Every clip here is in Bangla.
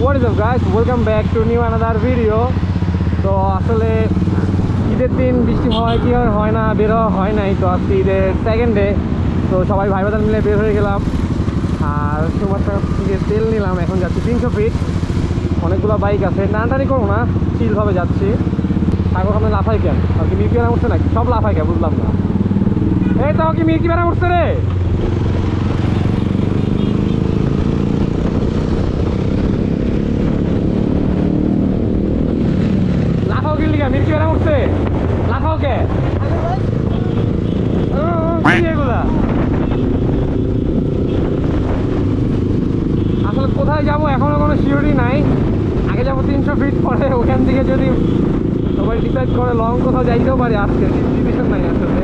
What is up guys, welcome back to new another video. তো আসলে ঈদের দিন বৃষ্টি হয় কি হয় না, বের হয় নাই। তো আজকে ঈদের সেকেন্ড ডে, তো সবাই ভাই বাদান মিলে বের হয়ে গেলাম। আর সুমাত্রা থেকে তেল নিলাম, এখন যাচ্ছি 300 ফিট। অনেকগুলো বাইক আছে, টানাটানি করবো না, চিলভাবে যাচ্ছি। সাগর সামনে লাফাই কেন? আর কি মির্কি বেড়া উঠছে নাকি? সব লাফাই কেন বুঝলাম না। এই তো কি মির্কি বেড়া উঠছে রে? লাফাও কিনলি কে? মির্কি বেড়া উঠছে, লাফাও কে? এগুলা আসলে কোথায় যাবো এখনো কোনো সিওরিটি নাই। আগে যাবো 300 ফিট, পরে ওখান থেকে যদি সবাই ডিসাইড করে লং কোথাও যাইতেও পারি। আজকে ডিসিশন নাই আসলে।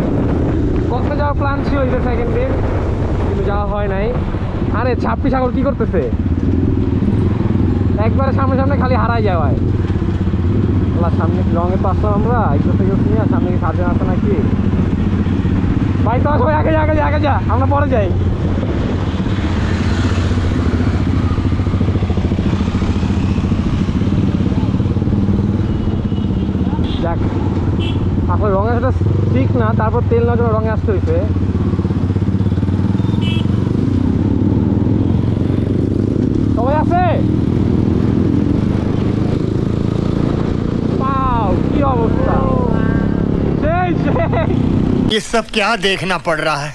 কোথাও যাওয়ার প্ল্যান ছিল ঈদের সেকেন্ড ডে, কিন্তু যাওয়া হয় নাই। আরে ছাপ্পি সাগর কি করতেছে? একবারে সামনে সামনে খালি হারাই যাওয়ায়। সামনে লংয়ে তো আসলাম আমরা, একটু থেকে নিয়ে সামনে কি সার্জেন আসে নাকি? ভাই তো সবাই আগে যা আগে যা আগে যা, আমরা পরে যাই। যাক, আসলে রঙের সেটা ঠিক না, তারপর তেল না জন্য রঙে আসতে হয়েছে। সবাই আছে? পাও কি অবস্থা! সেই সেই ये सब क्या देखना पड़ रहा है।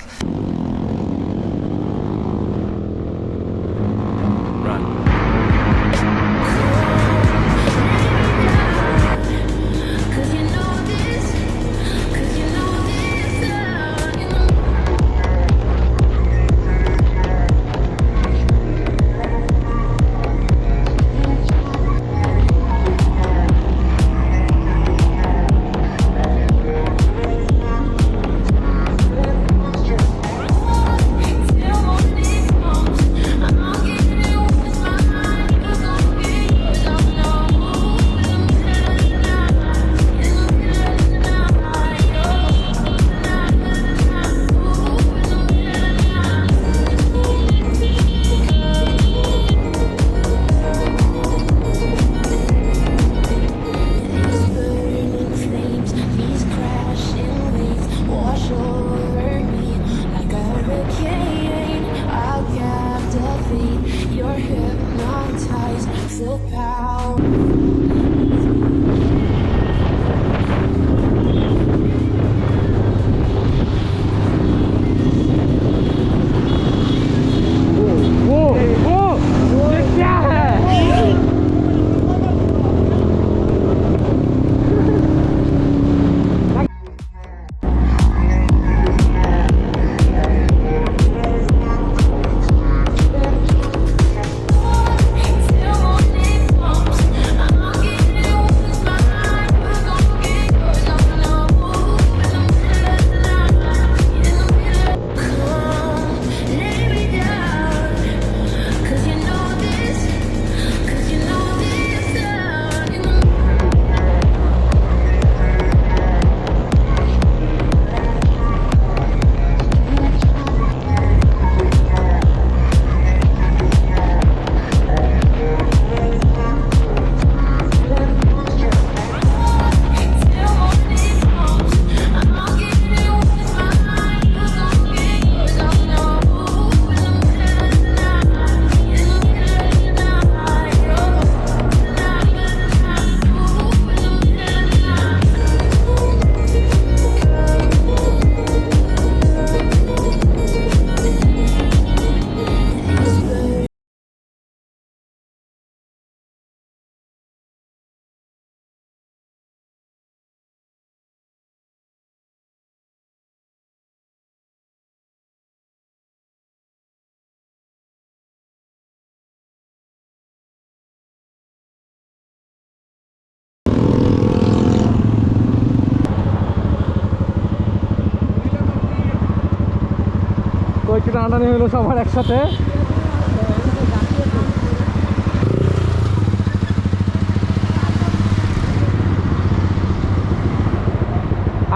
একটু টানাটানি হইলো সবার একসাথে।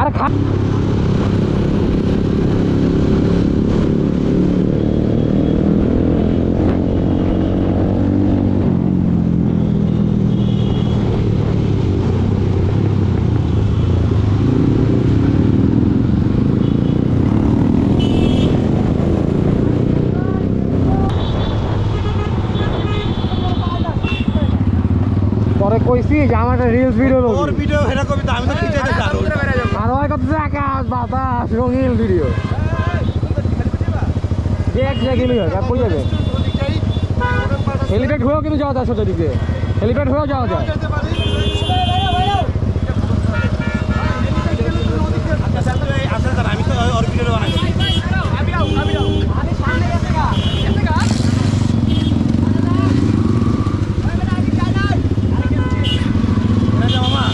আর কইছি যে আমার একটা রিলস ভিডিও তোর লোক ভিডিও হেরা কবি তো আমি তো খিচে দিছি আরো আর ওই কত আকাশ বাতাস রঙিন ভিডিও দেখ গেলি আর কই যাবে হেলিপ্যাড হয়েও কিন্তু যাওয়া যায় সোজা দিকে হেলিপ্যাড হয়েও যাওয়া যায় আমি তো ওর ভিডিও বানাই মামা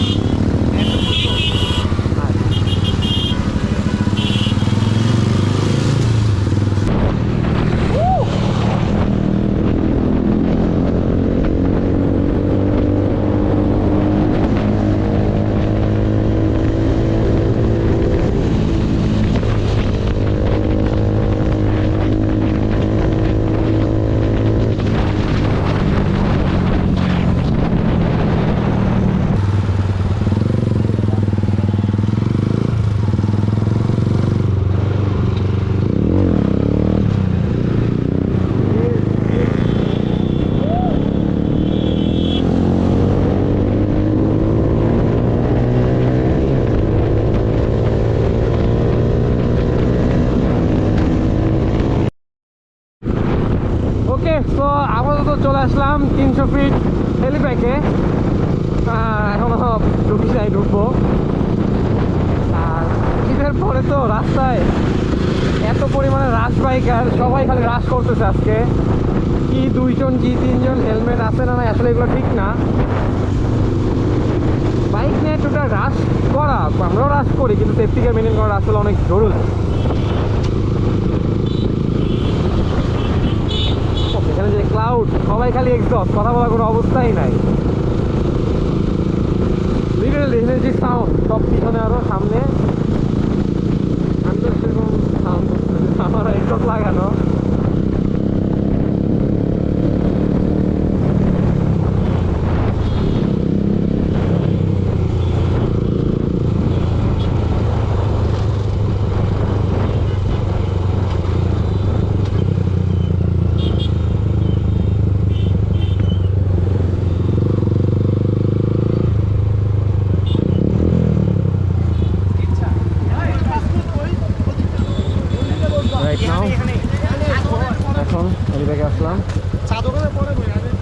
ওকে তো আপাতত চলে আসলাম 300 ফিট হেলিপ্যাডে এখনো ঢুকি যাই ঢুকবো আর ঈদের পরে তো রাস্তায় এত পরিমাণে রাশ বাইকার সবাই খালি রাশ করতেছে আজকে কি 2 জন কি 3 জন হেলমেট আছে না আসলে এগুলো ঠিক না বাইক নিয়ে টোটাল রাশ করা আমরাও রাশ করি কিন্তু সেফটিকে মেনটেন করা আসলে অনেক জরুরি এখানে যে ক্লাউড সবাই খালি এক্সস্ট কথা বলার কোনো অবস্থাই নাই লিটারালি এখানে যে সাউন্ড সব পিছনে আরো সামনে আমি তো সেরকম সাউন্ড আমার এক্সস্ট লাগানো